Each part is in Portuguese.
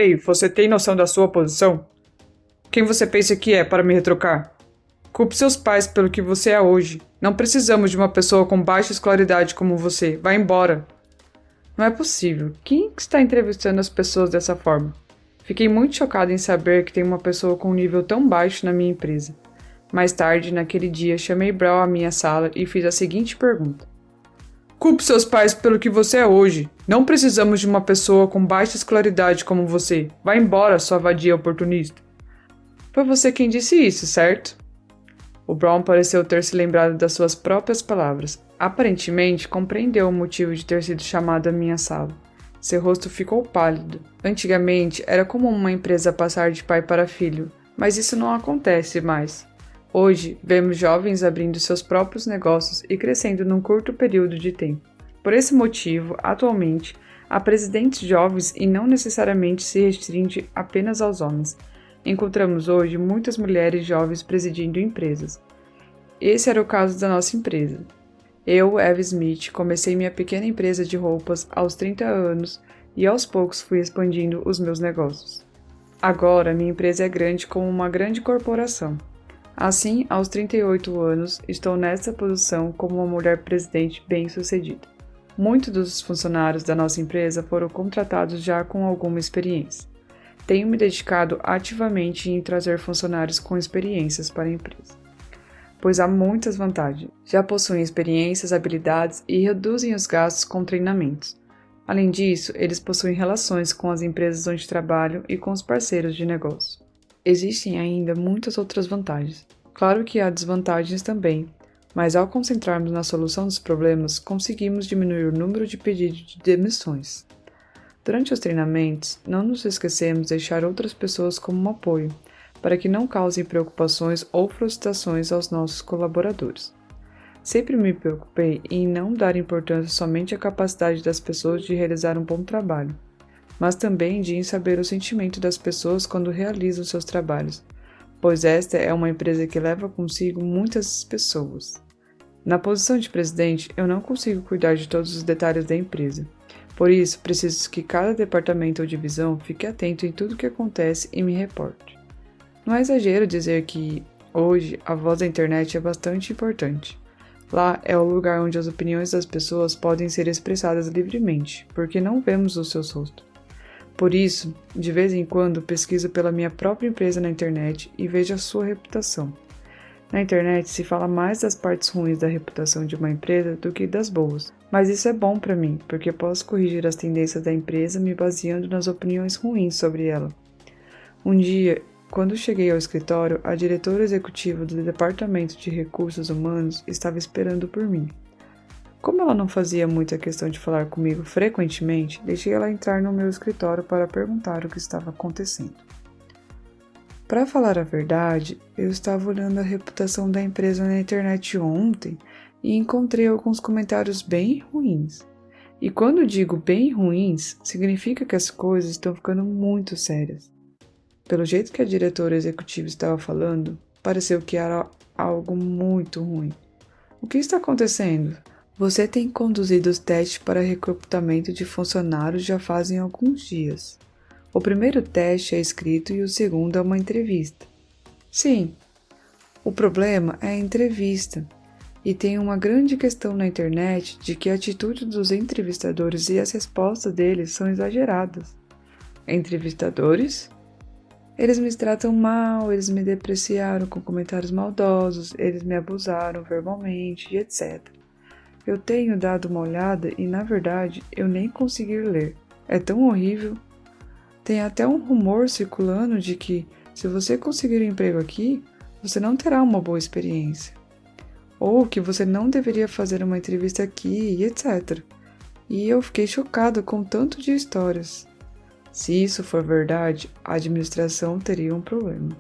Ei, você tem noção da sua posição? Quem você pensa que é para me retrocar? Culpe seus pais pelo que você é hoje. Não precisamos de uma pessoa com baixa escolaridade como você. Vá embora. Não é possível. Quem está entrevistando as pessoas dessa forma? Fiquei muito chocado em saber que tem uma pessoa com um nível tão baixo na minha empresa. Mais tarde, naquele dia, chamei Brown à minha sala e fiz a seguinte pergunta. Culpe seus pais pelo que você é hoje. Não precisamos de uma pessoa com baixa escolaridade como você. Vá embora, sua vadia oportunista. Foi você quem disse isso, certo? O Brown pareceu ter se lembrado das suas próprias palavras. Aparentemente, compreendeu o motivo de ter sido chamado à minha sala. Seu rosto ficou pálido. Antigamente, era comum uma empresa passar de pai para filho, mas isso não acontece mais. Hoje, vemos jovens abrindo seus próprios negócios e crescendo num curto período de tempo. Por esse motivo, atualmente, há presidentes jovens e não necessariamente se restringe apenas aos homens. Encontramos hoje muitas mulheres jovens presidindo empresas. Esse era o caso da nossa empresa. Eu, Eva Smith, comecei minha pequena empresa de roupas aos 30 anos e aos poucos fui expandindo os meus negócios. Agora, minha empresa é grande como uma grande corporação. Assim, aos 38 anos, estou nessa posição como uma mulher presidente bem-sucedida. Muitos dos funcionários da nossa empresa foram contratados já com alguma experiência. Tenho me dedicado ativamente em trazer funcionários com experiências para a empresa, pois há muitas vantagens. Já possuem experiências, habilidades e reduzem os gastos com treinamentos. Além disso, eles possuem relações com as empresas onde trabalham e com os parceiros de negócio. Existem ainda muitas outras vantagens. Claro que há desvantagens também, mas ao concentrarmos na solução dos problemas, conseguimos diminuir o número de pedidos de demissões. Durante os treinamentos, não nos esquecemos de deixar outras pessoas como um apoio, para que não causem preocupações ou frustrações aos nossos colaboradores. Sempre me preocupei em não dar importância somente à capacidade das pessoas de realizar um bom trabalho, mas também de saber o sentimento das pessoas quando realizam seus trabalhos, pois esta é uma empresa que leva consigo muitas pessoas. Na posição de presidente, eu não consigo cuidar de todos os detalhes da empresa. Por isso, preciso que cada departamento ou divisão fique atento em tudo o que acontece e me reporte. Não é exagero dizer que, hoje, a voz da internet é bastante importante. Lá é o lugar onde as opiniões das pessoas podem ser expressadas livremente, porque não vemos o seu rosto. Por isso, de vez em quando, pesquiso pela minha própria empresa na internet e vejo a sua reputação. Na internet se fala mais das partes ruins da reputação de uma empresa do que das boas, mas isso é bom para mim, porque posso corrigir as tendências da empresa me baseando nas opiniões ruins sobre ela. Um dia, quando cheguei ao escritório, a diretora executiva do Departamento de Recursos Humanos estava esperando por mim. Como ela não fazia muita questão de falar comigo frequentemente, deixei ela entrar no meu escritório para perguntar o que estava acontecendo. Para falar a verdade, eu estava olhando a reputação da empresa na internet ontem e encontrei alguns comentários bem ruins. E quando digo bem ruins, significa que as coisas estão ficando muito sérias. Pelo jeito que a diretora executiva estava falando, pareceu que era algo muito ruim. O que está acontecendo? Você tem conduzido os testes para recrutamento de funcionários já fazem alguns dias. O primeiro teste é escrito e o segundo é uma entrevista. Sim, o problema é a entrevista. E tem uma grande questão na internet de que a atitude dos entrevistadores e as respostas deles são exageradas. Entrevistadores? Eles me tratam mal, eles me depreciaram com comentários maldosos, eles me abusaram verbalmente e etc. Eu tenho dado uma olhada e, na verdade, eu nem consegui ler. É tão horrível. Tem até um rumor circulando de que, se você conseguir um emprego aqui, você não terá uma boa experiência. Ou que você não deveria fazer uma entrevista aqui e etc. E eu fiquei chocado com tanto de histórias. Se isso for verdade, a administração teria um problema.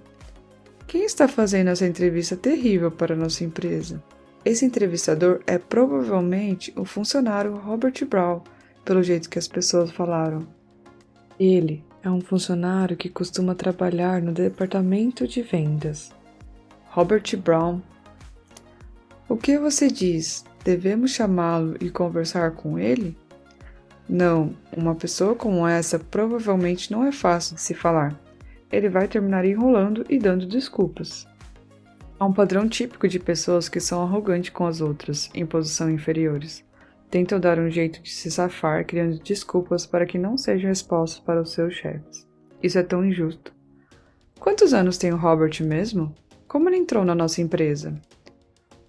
Quem está fazendo essa entrevista terrível para a nossa empresa? Esse entrevistador é provavelmente o funcionário Robert Brown, pelo jeito que as pessoas falaram. Ele é um funcionário que costuma trabalhar no departamento de vendas. Robert Brown. O que você diz? Devemos chamá-lo e conversar com ele? Não, uma pessoa como essa provavelmente não é fácil de se falar. Ele vai terminar enrolando e dando desculpas. Há um padrão típico de pessoas que são arrogantes com as outras, em posição inferiores. Tentam dar um jeito de se safar, criando desculpas para que não sejam expostos para os seus chefes. Isso é tão injusto. Quantos anos tem o Robert mesmo? Como ele entrou na nossa empresa?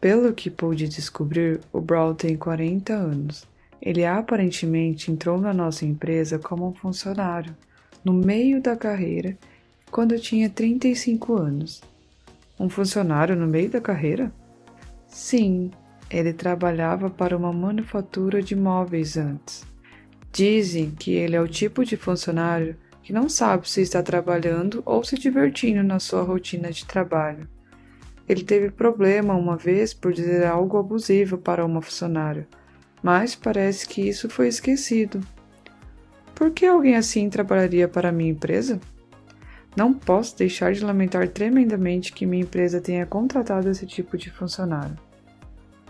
Pelo que pude descobrir, o Brawl tem 40 anos. Ele aparentemente entrou na nossa empresa como um funcionário, no meio da carreira, quando eu tinha 35 anos. Um funcionário no meio da carreira? Sim, ele trabalhava para uma manufatura de móveis antes. Dizem que ele é o tipo de funcionário que não sabe se está trabalhando ou se divertindo na sua rotina de trabalho. Ele teve problema uma vez por dizer algo abusivo para uma funcionária, mas parece que isso foi esquecido. Por que alguém assim trabalharia para a minha empresa? Não posso deixar de lamentar tremendamente que minha empresa tenha contratado esse tipo de funcionário.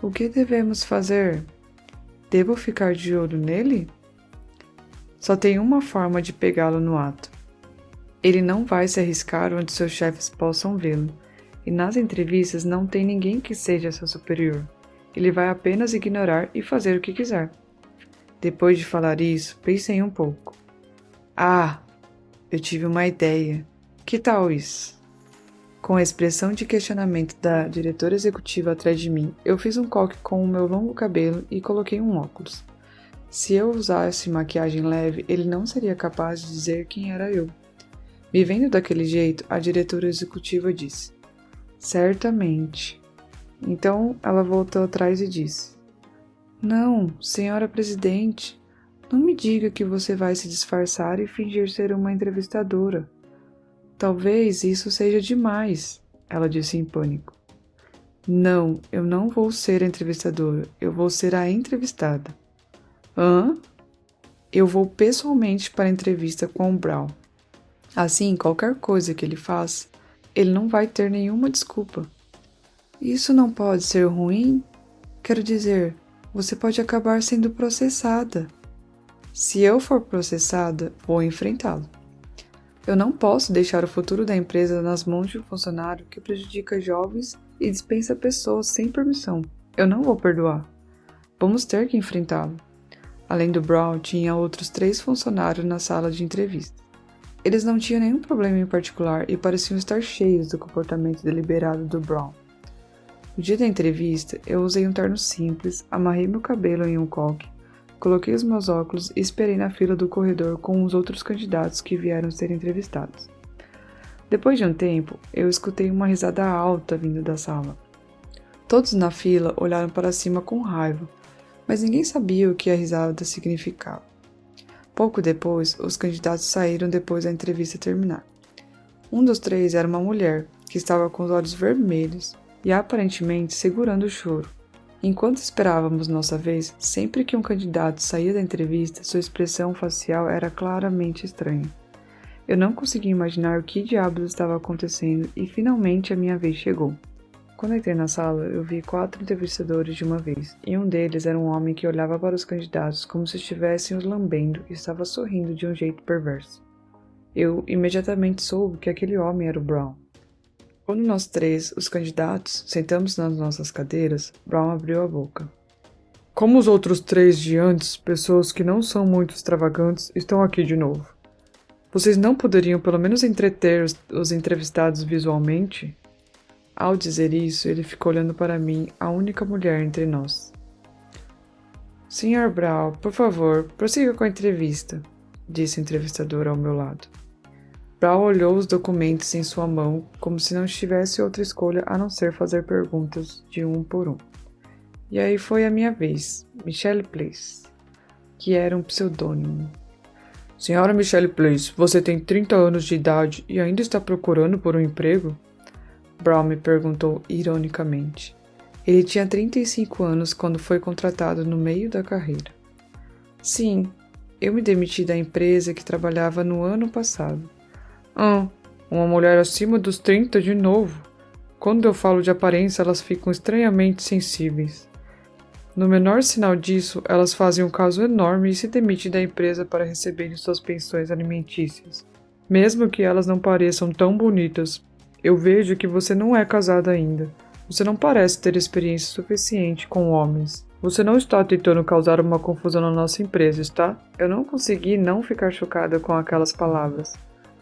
O que devemos fazer? Devo ficar de olho nele? Só tem uma forma de pegá-lo no ato. Ele não vai se arriscar onde seus chefes possam vê-lo, e nas entrevistas não tem ninguém que seja seu superior. Ele vai apenas ignorar e fazer o que quiser. Depois de falar isso, pensei um pouco. Ah, eu tive uma ideia. Que tal isso? Com a expressão de questionamento da diretora executiva atrás de mim, eu fiz um coque com o meu longo cabelo e coloquei um óculos. Se eu usasse maquiagem leve, ele não seria capaz de dizer quem era eu. Me vendo daquele jeito, a diretora executiva disse: Certamente. Então ela voltou atrás e disse: Não, senhora presidente, não me diga que você vai se disfarçar e fingir ser uma entrevistadora. Talvez isso seja demais, ela disse em pânico. Não, eu não vou ser a entrevistadora, eu vou ser a entrevistada. Hã? Eu vou pessoalmente para a entrevista com o Brawl. Assim, qualquer coisa que ele faça, ele não vai ter nenhuma desculpa. Isso não pode ser ruim? Quero dizer, você pode acabar sendo processada. Se eu for processada, vou enfrentá-lo. Eu não posso deixar o futuro da empresa nas mãos de um funcionário que prejudica jovens e dispensa pessoas sem permissão. Eu não vou perdoar. Vamos ter que enfrentá-lo. Além do Brawl, tinha outros 3 funcionários na sala de entrevista. Eles não tinham nenhum problema em particular e pareciam estar cheios do comportamento deliberado do Brawl. No dia da entrevista, eu usei um terno simples, amarrei meu cabelo em um coque, coloquei os meus óculos e esperei na fila do corredor com os outros candidatos que vieram ser entrevistados. Depois de um tempo, eu escutei uma risada alta vindo da sala. Todos na fila olharam para cima com raiva, mas ninguém sabia o que a risada significava. Pouco depois, os candidatos saíram depois da entrevista terminar. Um dos 3 era uma mulher, que estava com os olhos vermelhos e aparentemente segurando o choro. Enquanto esperávamos nossa vez, sempre que um candidato saía da entrevista, sua expressão facial era claramente estranha. Eu não conseguia imaginar o que diabos estava acontecendo e finalmente a minha vez chegou. Quando entrei na sala, eu vi 4 entrevistadores de uma vez, e um deles era um homem que olhava para os candidatos como se estivessem os lambendo e estava sorrindo de um jeito perverso. Eu imediatamente soube que aquele homem era o Brawl. Quando nós 3, os candidatos, sentamos nas nossas cadeiras, Brawl abriu a boca. Como os outros 3 de antes, pessoas que não são muito extravagantes estão aqui de novo. Vocês não poderiam pelo menos entreter os entrevistados visualmente? Ao dizer isso, ele ficou olhando para mim, a única mulher entre nós. Sr. Brawl, por favor, prossiga com a entrevista, disse o entrevistador ao meu lado. Brawl olhou os documentos em sua mão, como se não tivesse outra escolha a não ser fazer perguntas de um por um. E aí foi a minha vez, Michelle Place, que era um pseudônimo. Senhora Michelle Place, você tem 30 anos de idade e ainda está procurando por um emprego? Brawl me perguntou ironicamente. Ele tinha 35 anos quando foi contratado no meio da carreira. Sim, eu me demiti da empresa que trabalhava no ano passado. Uma mulher acima dos 30 de novo. Quando eu falo de aparência, elas ficam estranhamente sensíveis. No menor sinal disso, elas fazem um caso enorme e se demitem da empresa para receberem suas pensões alimentícias. Mesmo que elas não pareçam tão bonitas, eu vejo que você não é casada ainda. Você não parece ter experiência suficiente com homens. Você não está tentando causar uma confusão na nossa empresa, está? Eu não consegui não ficar chocada com aquelas palavras.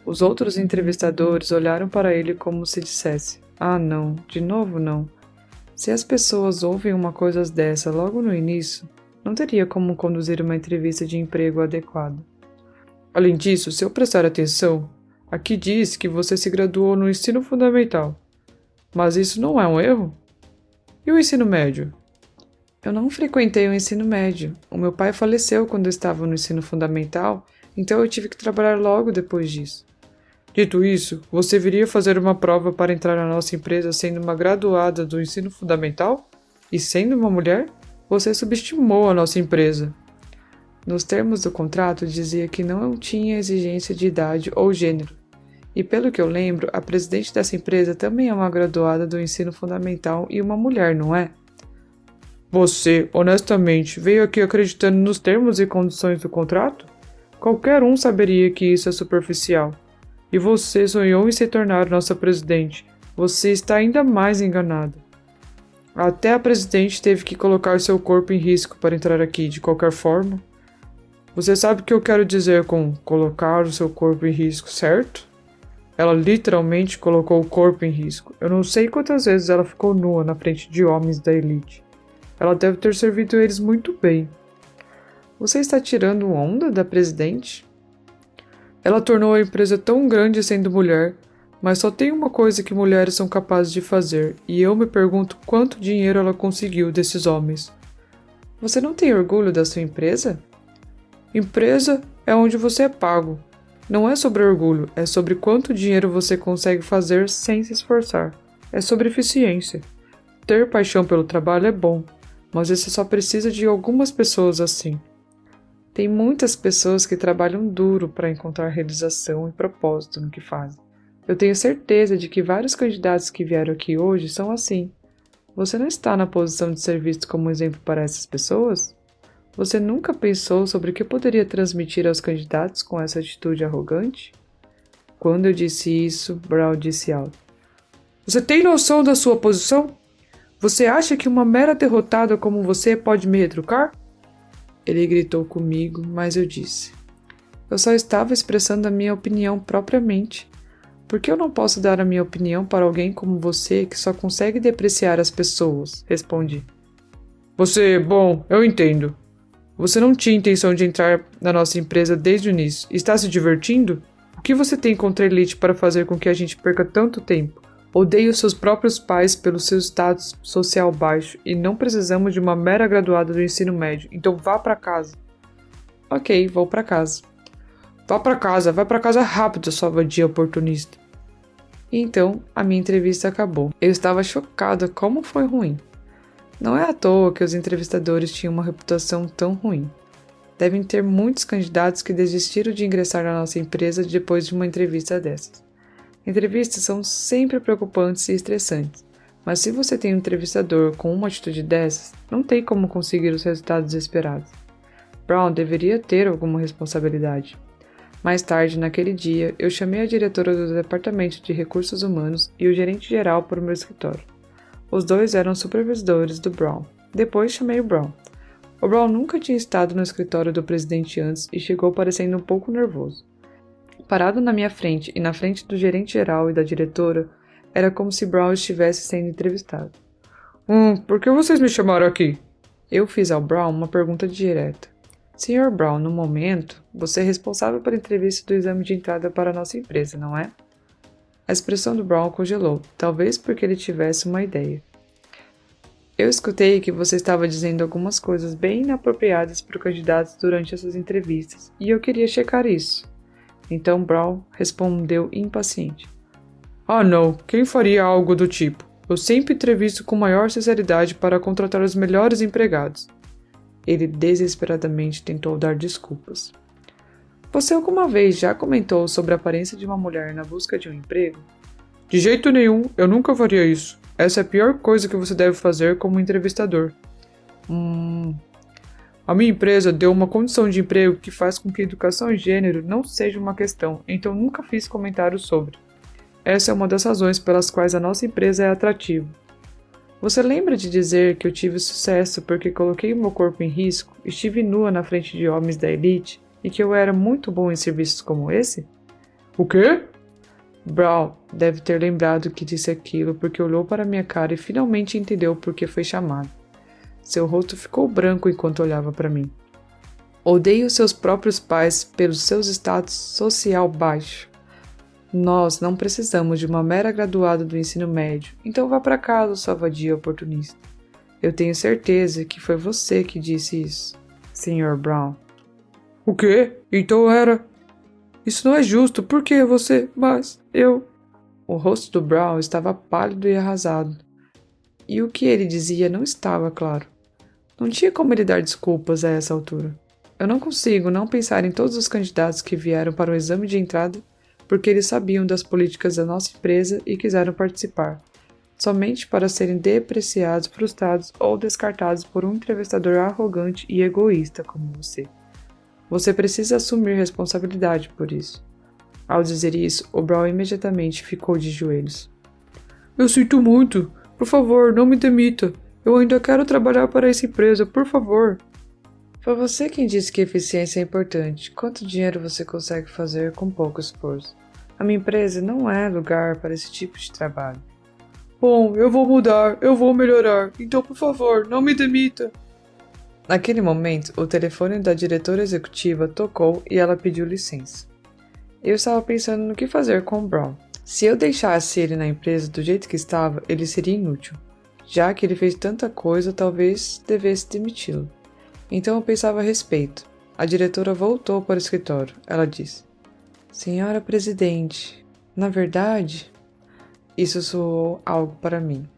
Os outros entrevistadores olharam para ele como se dissesse: "Ah, não, de novo não." Se as pessoas ouvem uma coisa dessa logo no início, não teria como conduzir uma entrevista de emprego adequada. Além disso, se eu prestar atenção, aqui diz que você se graduou no ensino fundamental. Mas isso não é um erro? E o ensino médio? Eu não frequentei o ensino médio. O meu pai faleceu quando eu estava no ensino fundamental, então eu tive que trabalhar logo depois disso. Dito isso, você viria fazer uma prova para entrar na nossa empresa sendo uma graduada do ensino fundamental? E sendo uma mulher? Você subestimou a nossa empresa. Nos termos do contrato dizia que não tinha exigência de idade ou gênero. E pelo que eu lembro, a presidente dessa empresa também é uma graduada do ensino fundamental e uma mulher, não é? Você, honestamente, veio aqui acreditando nos termos e condições do contrato? Qualquer um saberia que isso é superficial. E você sonhou em se tornar nossa presidente. Você está ainda mais enganada. Até a presidente teve que colocar seu corpo em risco para entrar aqui, de qualquer forma. Você sabe o que eu quero dizer com colocar o seu corpo em risco, certo? Ela literalmente colocou o corpo em risco. Eu não sei quantas vezes ela ficou nua na frente de homens da elite. Ela deve ter servido eles muito bem. Você está tirando onda da presidente? Ela tornou a empresa tão grande sendo mulher, mas só tem uma coisa que mulheres são capazes de fazer, e eu me pergunto quanto dinheiro ela conseguiu desses homens. Você não tem orgulho da sua empresa? Empresa é onde você é pago. Não é sobre orgulho, é sobre quanto dinheiro você consegue fazer sem se esforçar. É sobre eficiência. Ter paixão pelo trabalho é bom, mas você só precisa de algumas pessoas assim. Tem muitas pessoas que trabalham duro para encontrar realização e propósito no que fazem. Eu tenho certeza de que vários candidatos que vieram aqui hoje são assim. Você não está na posição de ser visto como exemplo para essas pessoas? Você nunca pensou sobre o que poderia transmitir aos candidatos com essa atitude arrogante? Quando eu disse isso, Brown disse alto: "Você tem noção da sua posição? Você acha que uma mera derrotada como você pode me retrucar?" Ele gritou comigo, mas eu disse: "Eu só estava expressando a minha opinião propriamente. Por que eu não posso dar a minha opinião para alguém como você que só consegue depreciar as pessoas?" Respondi. Bom, eu entendo. Você não tinha intenção de entrar na nossa empresa desde o início. Está se divertindo? O que você tem contra a elite para fazer com que a gente perca tanto tempo? Odeio seus próprios pais pelo seu status social baixo e não precisamos de uma mera graduada do ensino médio, então vá para casa. Ok, vou para casa. Vai para casa rápido, sua vadia oportunista. E então, a minha entrevista acabou. Eu estava chocada como foi ruim. Não é à toa que os entrevistadores tinham uma reputação tão ruim. Devem ter muitos candidatos que desistiram de ingressar na nossa empresa depois de uma entrevista dessas. Entrevistas são sempre preocupantes e estressantes, mas se você tem um entrevistador com uma atitude dessas, não tem como conseguir os resultados esperados. Brown deveria ter alguma responsabilidade. Mais tarde, naquele dia, eu chamei a diretora do Departamento de Recursos Humanos e o gerente-geral para o meu escritório. Os dois eram supervisores do Brown. Depois chamei o Brown. O Brown nunca tinha estado no escritório do presidente antes e chegou parecendo um pouco nervoso. Parado na minha frente e na frente do gerente-geral e da diretora, era como se Brown estivesse sendo entrevistado. Por que vocês me chamaram aqui? Eu fiz ao Brown uma pergunta direta. Sr. Brown, no momento, você é responsável pela entrevista do exame de entrada para a nossa empresa, não é? A expressão do Brown congelou, talvez porque ele tivesse uma ideia. Eu escutei que você estava dizendo algumas coisas bem inapropriadas para os candidatos durante essas entrevistas, e eu queria checar isso. Então Brown respondeu impaciente. Não, quem faria algo do tipo? Eu sempre entrevisto com maior sinceridade para contratar os melhores empregados. Ele desesperadamente tentou dar desculpas. Você alguma vez já comentou sobre a aparência de uma mulher na busca de um emprego? De jeito nenhum, eu nunca faria isso. Essa é a pior coisa que você deve fazer como entrevistador. A minha empresa deu uma condição de emprego que faz com que educação e gênero não seja uma questão, então nunca fiz comentários sobre. Essa é uma das razões pelas quais a nossa empresa é atrativa. Você lembra de dizer que eu tive sucesso porque coloquei o meu corpo em risco, estive nua na frente de homens da elite e que eu era muito bom em serviços como esse? O quê? Brown deve ter lembrado que disse aquilo porque olhou para minha cara e finalmente entendeu por que foi chamado. Seu rosto ficou branco enquanto olhava para mim. Odeio seus próprios pais pelos seus status social baixo. Nós não precisamos de uma mera graduada do ensino médio, então vá para casa, sua vadia oportunista. Eu tenho certeza que foi você que disse isso, Sr. Brown. O quê? Então era... Isso não é justo, por que você... Mas eu... O rosto do Brown estava pálido e arrasado. E o que ele dizia não estava claro. Não tinha como ele dar desculpas a essa altura. Eu não consigo não pensar em todos os candidatos que vieram para o exame de entrada porque eles sabiam das políticas da nossa empresa e quiseram participar, somente para serem depreciados, frustrados ou descartados por um entrevistador arrogante e egoísta como você. Você precisa assumir responsabilidade por isso. Ao dizer isso, o Brown imediatamente ficou de joelhos. Eu sinto muito. Por favor, não me demita. Eu ainda quero trabalhar para essa empresa, por favor. Foi você quem disse que eficiência é importante. Quanto dinheiro você consegue fazer com pouco esforço? A minha empresa não é lugar para esse tipo de trabalho. Bom, eu vou mudar, eu vou melhorar. Então, por favor, não me demita. Naquele momento, o telefone da diretora executiva tocou e ela pediu licença. Eu estava pensando no que fazer com o Brown. Se eu deixasse ele na empresa do jeito que estava, ele seria inútil. Já que ele fez tanta coisa, talvez devesse demiti-lo. Então eu pensava a respeito. A diretora voltou para o escritório. Ela disse: Senhora Presidente, na verdade... Isso soou algo para mim.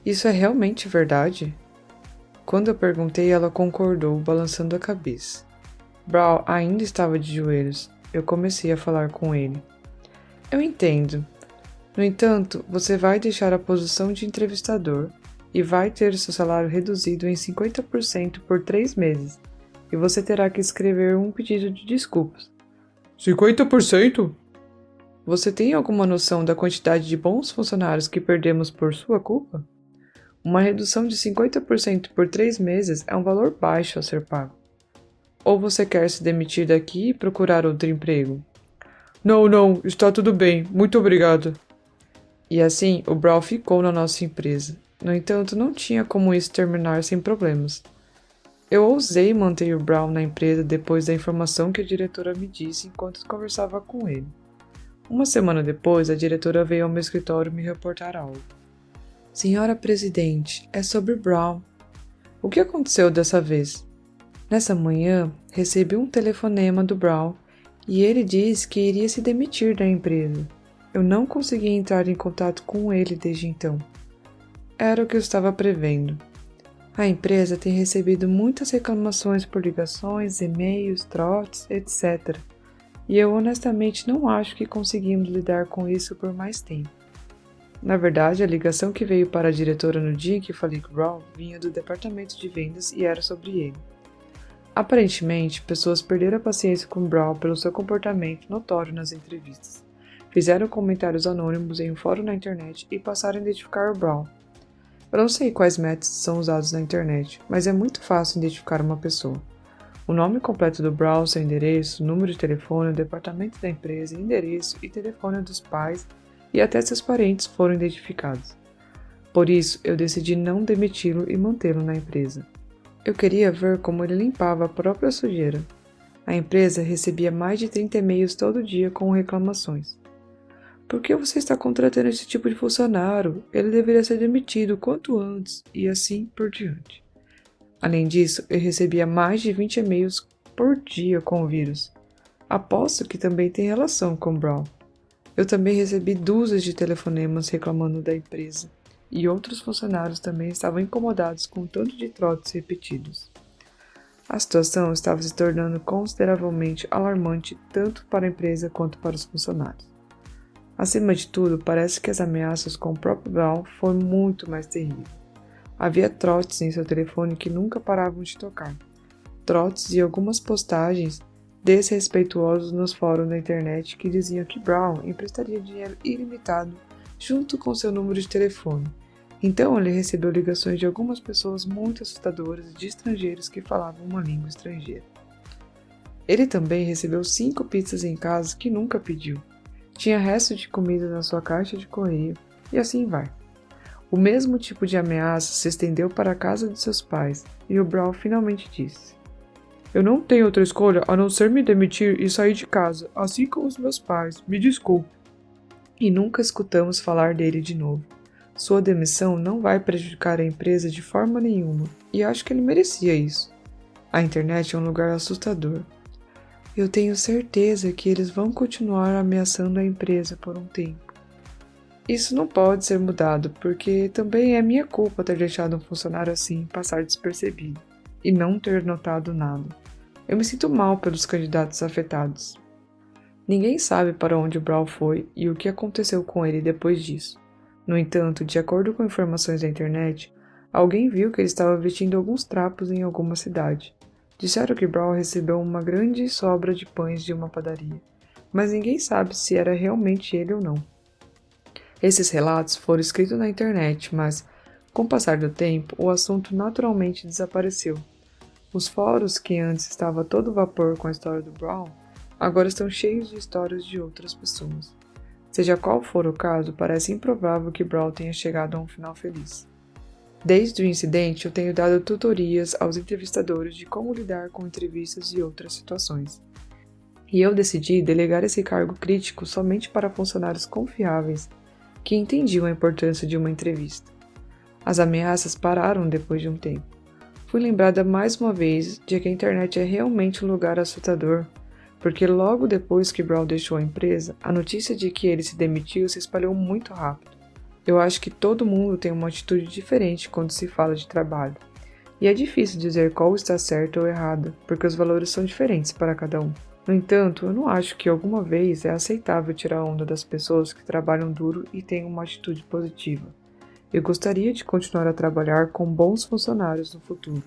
Isso é realmente verdade? Quando eu perguntei, ela concordou, balançando a cabeça. Brown ainda estava de joelhos. Eu comecei a falar com ele. Eu entendo. No entanto, você vai deixar a posição de entrevistador e vai ter seu salário reduzido em 50% por 3 meses. E você terá que escrever um pedido de desculpas. 50%? Você tem alguma noção da quantidade de bons funcionários que perdemos por sua culpa? Uma redução de 50% por 3 meses é um valor baixo a ser pago. Ou você quer se demitir daqui e procurar outro emprego? Não, está tudo bem, muito obrigada. E assim, o Brown ficou na nossa empresa. No entanto, não tinha como isso terminar sem problemas. Eu ousei manter o Brown na empresa depois da informação que a diretora me disse enquanto conversava com ele. Uma semana depois, a diretora veio ao meu escritório me reportar algo. Senhora Presidente, é sobre Brown. O que aconteceu dessa vez? Nessa manhã, recebi um telefonema do Brown e ele disse que iria se demitir da empresa. Eu não consegui entrar em contato com ele desde então. Era o que eu estava prevendo. A empresa tem recebido muitas reclamações por ligações, e-mails, trotes, etc. E eu honestamente não acho que conseguimos lidar com isso por mais tempo. Na verdade, a ligação que veio para a diretora no dia em que falei com Brown vinha do departamento de vendas e era sobre ele. Aparentemente, pessoas perderam a paciência com Brown pelo seu comportamento notório nas entrevistas. Fizeram comentários anônimos em um fórum na internet e passaram a identificar o Brown. Eu não sei quais métodos são usados na internet, mas é muito fácil identificar uma pessoa. O nome completo do Brown, seu endereço, número de telefone, o departamento da empresa, endereço e telefone dos pais e até seus parentes foram identificados. Por isso, eu decidi não demiti-lo e mantê-lo na empresa. Eu queria ver como ele limpava a própria sujeira. A empresa recebia mais de 30 e-mails todo dia com reclamações. Por que você está contratando esse tipo de funcionário? Ele deveria ser demitido quanto antes, e assim por diante. Além disso, eu recebia mais de 20 e-mails por dia com o vírus. Aposto que também tem relação com Brown. Eu também recebi dúzias de telefonemas reclamando da empresa, e outros funcionários também estavam incomodados com o tanto de trotes repetidos. A situação estava se tornando consideravelmente alarmante tanto para a empresa quanto para os funcionários. Acima de tudo, parece que as ameaças com o próprio Brown foram muito mais terríveis. Havia trotes em seu telefone que nunca paravam de tocar. Trotes e algumas postagens desrespeituosos nos fóruns da internet que diziam que Brown emprestaria dinheiro ilimitado junto com seu número de telefone. Então ele recebeu ligações de algumas pessoas muito assustadoras de estrangeiros que falavam uma língua estrangeira. Ele também recebeu 5 pizzas em casa que nunca pediu. Tinha resto de comida na sua caixa de correio, e assim vai. O mesmo tipo de ameaça se estendeu para a casa de seus pais, e o Brown finalmente disse: "Eu não tenho outra escolha a não ser me demitir e sair de casa, assim como os meus pais, me desculpe." E nunca escutamos falar dele de novo. Sua demissão não vai prejudicar a empresa de forma nenhuma, e acho que ele merecia isso. A internet é um lugar assustador. Eu tenho certeza que eles vão continuar ameaçando a empresa por um tempo. Isso não pode ser mudado, porque também é minha culpa ter deixado um funcionário assim passar despercebido e não ter notado nada. Eu me sinto mal pelos candidatos afetados. Ninguém sabe para onde o Brown foi e o que aconteceu com ele depois disso. No entanto, de acordo com informações da internet, alguém viu que ele estava vestindo alguns trapos em alguma cidade. Disseram que Brown recebeu uma grande sobra de pães de uma padaria, mas ninguém sabe se era realmente ele ou não. Esses relatos foram escritos na internet, mas, com o passar do tempo, o assunto naturalmente desapareceu. Os fóruns, que antes estavam a todo vapor com a história do Brown, agora estão cheios de histórias de outras pessoas. Seja qual for o caso, parece improvável que Brown tenha chegado a um final feliz. Desde o incidente, eu tenho dado tutorias aos entrevistadores de como lidar com entrevistas e outras situações. E eu decidi delegar esse cargo crítico somente para funcionários confiáveis que entendiam a importância de uma entrevista. As ameaças pararam depois de um tempo. Fui lembrada mais uma vez de que a internet é realmente um lugar assustador, porque logo depois que Brown deixou a empresa, a notícia de que ele se demitiu se espalhou muito rápido. Eu acho que todo mundo tem uma atitude diferente quando se fala de trabalho, e é difícil dizer qual está certo ou errado, porque os valores são diferentes para cada um. No entanto, eu não acho que alguma vez é aceitável tirar onda das pessoas que trabalham duro e têm uma atitude positiva. Eu gostaria de continuar a trabalhar com bons funcionários no futuro.